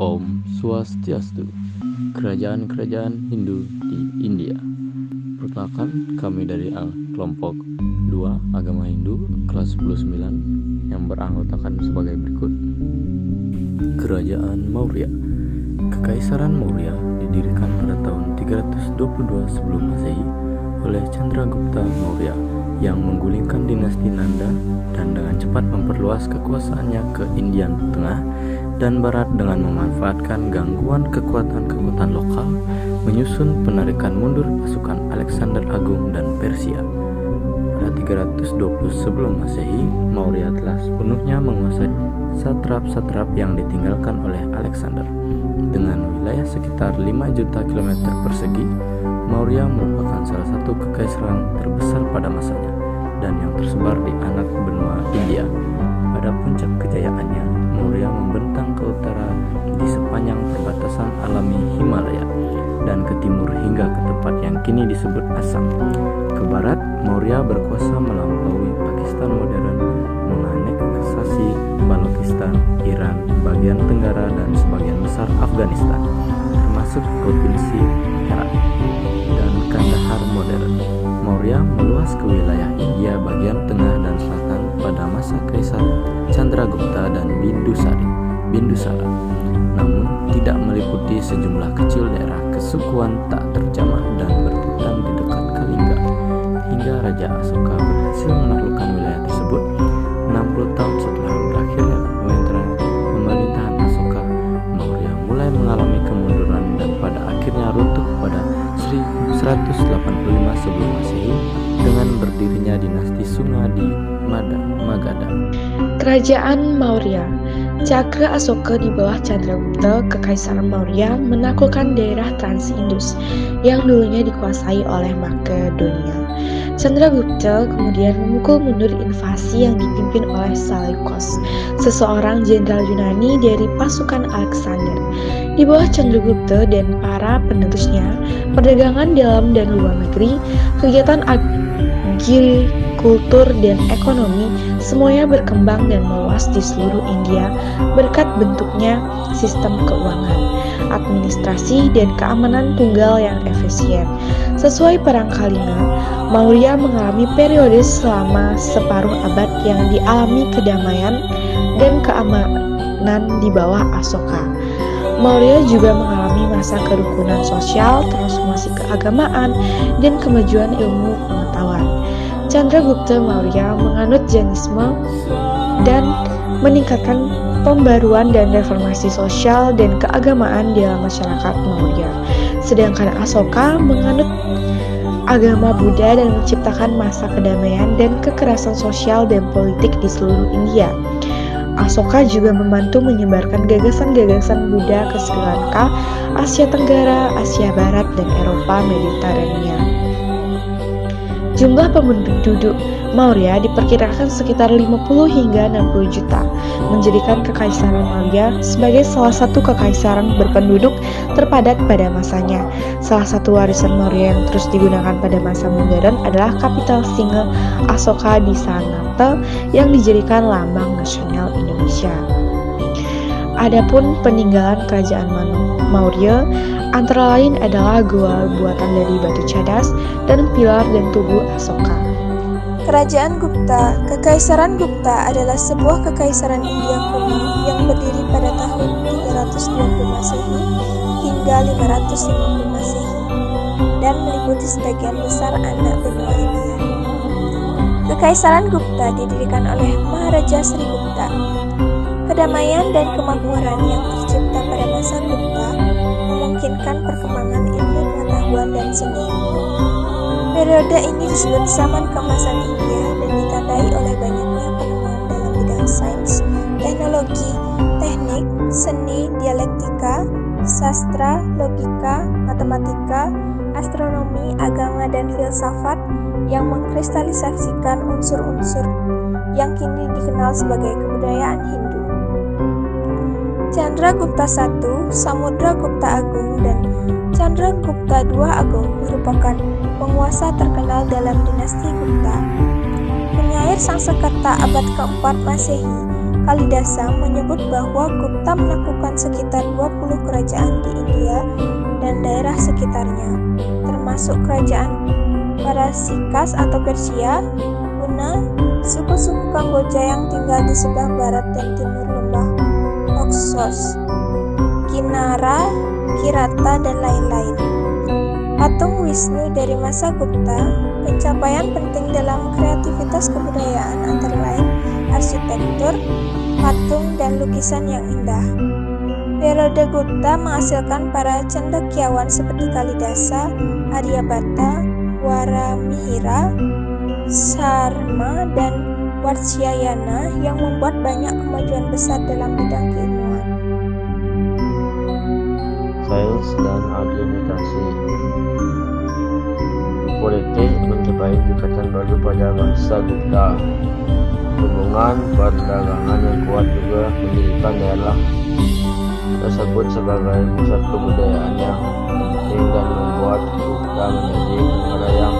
Om Swastiastu, kerajaan-kerajaan Hindu di India. Perkenalkan, kami dari kelompok 2 Agama Hindu kelas 19 yang beranggotakan sebagai berikut. Kerajaan Maurya. Kekaisaran Maurya didirikan pada tahun 322 sebelum Masehi oleh Chandragupta Maurya yang menggulingkan dinasti Nanda dan dengan cepat memperluas kekuasaannya ke India Tengah dan Barat dengan memanfaatkan gangguan kekuatan-kekuatan lokal, menyusun penarikan mundur pasukan Alexander Agung dan Persia. Pada 320 sebelum Masehi, Maurya telah sepenuhnya menguasai satrap-satrap yang ditinggalkan oleh Alexander. Dengan wilayah sekitar 5 juta kilometer persegi, Maurya merupakan salah satu kekaisaran terbesar pada masanya dan yang tersebar di anak benua India. Pada puncak kejayaannya, Maurya membentang ke utara di sepanjang perbatasan alami Himalaya dan ke timur hingga ke tempat yang kini disebut Assam. Ke barat, Maurya berkuasa melampaui Pakistan modern, menganeksasi Balochistan, Iran, bagian tenggara dan sebagian besar Afghanistan, termasuk provinsi Herat dan Kandahar modern. Maurya meluas ke wilayah India bagian tengah dan selatan pada masa Kaisar Chandragupta dan Bindusara, namun tidak meliputi sejumlah kecil daerah kesukuan tak terjamah dan berhutan di dekat Kalinga. Hingga Raja Asoka berhasil menaklukkan wilayah tersebut 60 tahun setelah berakhirnya pemerintahan Asoka, Maurya mulai mengalami kemunduran dan pada akhirnya runtuh pada 1185 sebelum Masehi dengan berdirinya dinasti Sunga di Magadha. Kerajaan Maurya. Cakra Asoka di bawah Chandragupta, Kekaisaran Maurya menaklukkan daerah Trans-Indus yang dulunya dikuasai oleh Makedonia. Chandragupta kemudian memukul mundur invasi yang dipimpin oleh Seleukos, seseorang jenderal Yunani dari pasukan Alexander. Di bawah Chandragupta dan para penerusnya, perdagangan dalam dan luar negeri, kegiatan agrikultur dan ekonomi semuanya berkembang dan meluas di seluruh India berkat bentuknya sistem keuangan, administrasi, dan keamanan tunggal yang efisien. Sesuai perang Kalinga, Maurya mengalami periode selama separuh abad yang dialami kedamaian dan keamanan di bawah Asoka. Maurya juga mengalami masa kerukunan sosial, transformasi keagamaan, dan kemajuan ilmu pengetahuan. Chandragupta Maurya menganut Jainisme dan meningkatkan pembaruan dan reformasi sosial dan keagamaan dalam masyarakat Maurya. Sedangkan Asoka menganut agama Buddha dan menciptakan masa kedamaian dan kekerasan sosial dan politik di seluruh India. Asoka juga membantu menyebarkan gagasan-gagasan Buddha ke Sri Lanka, Asia Tenggara, Asia Barat, dan Eropa Mediterania. Jumlah penduduk Maurya diperkirakan sekitar 50 hingga 60 juta, menjadikan Kekaisaran Maurya sebagai salah satu kekaisaran berpenduduk terpadat pada masanya. Salah satu warisan Maurya yang terus digunakan pada masa modern adalah kapital singa Asoka di Sanata yang dijadikan lambang nasional Indonesia. Adapun peninggalan kerajaan Maurya antara lain adalah goa buatan dari batu cadas dan pilar dan tugu Asoka. Kerajaan Gupta. Kekaisaran Gupta adalah sebuah kekaisaran India kuno yang berdiri pada tahun 320 Masehi hingga 550 Masehi dan meliputi sebagian besar anak benua India. Kekaisaran Gupta didirikan oleh Maharaja Srigupta. Kedamaian dan kemakmuran yang tercipta pada masa Gupta memungkinkan perkembangan ilmu pengetahuan dan seni. Periode ini disebut zaman keemasan India dan ditandai oleh banyaknya penemuan dalam bidang sains, teknologi, teknik, seni, dialektika, sastra, logika, matematika, astronomi, agama, dan filsafat yang mengkristalisasikan unsur-unsur yang kini dikenal sebagai kebudayaan Hindu. Chandragupta I, Samudragupta Agung, dan Chandragupta II Agung merupakan penguasa terkenal dalam dinasti Gupta. Penyair Sangsekerta abad keempat Masehi, Kalidasa menyebut bahwa Gupta menaklukkan sekitar 20 termasuk kerajaan Parasikas atau Persia, Una, suku-suku Kamboja yang tinggal di sebelah barat dan timur lembah Oxus, Kinara, Kirata, dan lain-lain. Patung Wisnu dari masa Gupta, pencapaian penting dalam kreativitas kebudayaan antara lain arsitektur, patung, dan lukisan yang indah. Periode Gupta menghasilkan para cendekiawan seperti Kalidasa, Aryabhata, Waramihira, Sarma, dan Watsyayana yang membuat banyak kemajuan besar dalam bidang keilmuan. Sains dan argumentasi. Politik mencapai tingkatan baru pada masa Gupta. Hubungan perdagangan yang kuat juga mendirikan daerah tersebut sebagai pusat kebudayaan yang penting dan membuat Gupta menjadi negara yang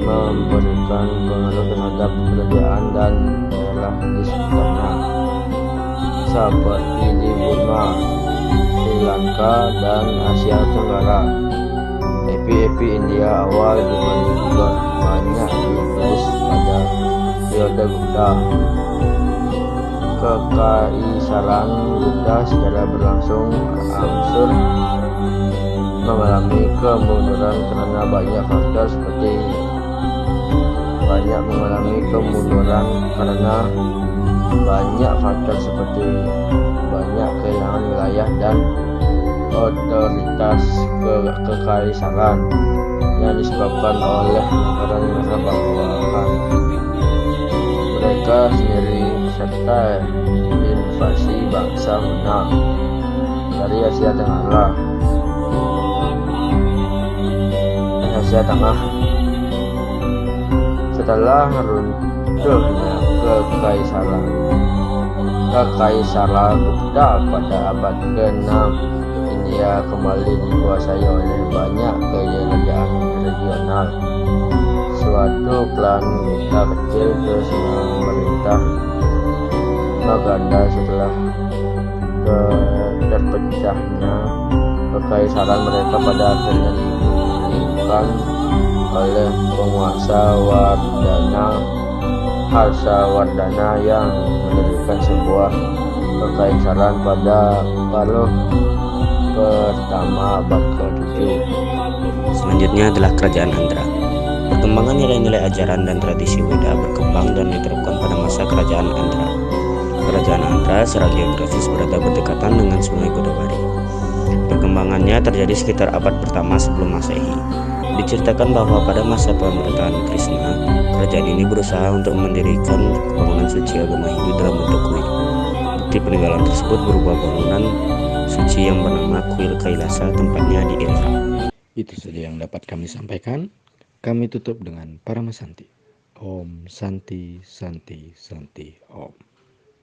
memberikan pengaruh terhadap kerajaan dan daerah di sekitarnya, seperti di Burma, Sri Lanka, dan Asia Tenggara. Epi-epi India awal juga banyak ditulis pada periode Gupta. Kekaisaran Gupta secara berlangsung angsur mengalami kemunduran karena banyak faktor seperti banyak kehilangan wilayah dan otoritas kekaisaran yang disebabkan oleh negara-negara bawahan mereka sendiri serta invasi bangsa Huna dari Asia Tengah. Setelah runtuhnya Kekaisaran Gupta pada abad ke-6, India kembali dikuasai oleh banyak kerajaan regional. Suatu klan Gupta kecil terus memerintah Magadha setelah terpecahnya kekaisaran mereka pada akhirnya digulingkan oleh penguasa Harsawardhana yang mendirikan sebuah kekaisaran pada paruh pertama abad ke-7. Selanjutnya adalah Kerajaan Andhra. Perkembangan nilai-nilai ajaran dan tradisi Weda berkembang dan diterapkan pada masa Kerajaan Andhra. Kerajaan Andhra secara geografis berada berdekatan dengan Sungai Godavari. Perkembangannya terjadi sekitar abad pertama sebelum Masehi. Diceritakan bahwa pada masa pemerintahan Krishna, kerajaan ini berusaha untuk mendirikan bangunan suci agama Hindu dalam bentuk kuil. Bukti peninggalan tersebut berupa bangunan suci yang bernama Kuil Kailasa, tempatnya di Indra. Itu saja yang dapat kami sampaikan. Kami tutup dengan Paramasanti. Om Santi Santi Santi Om.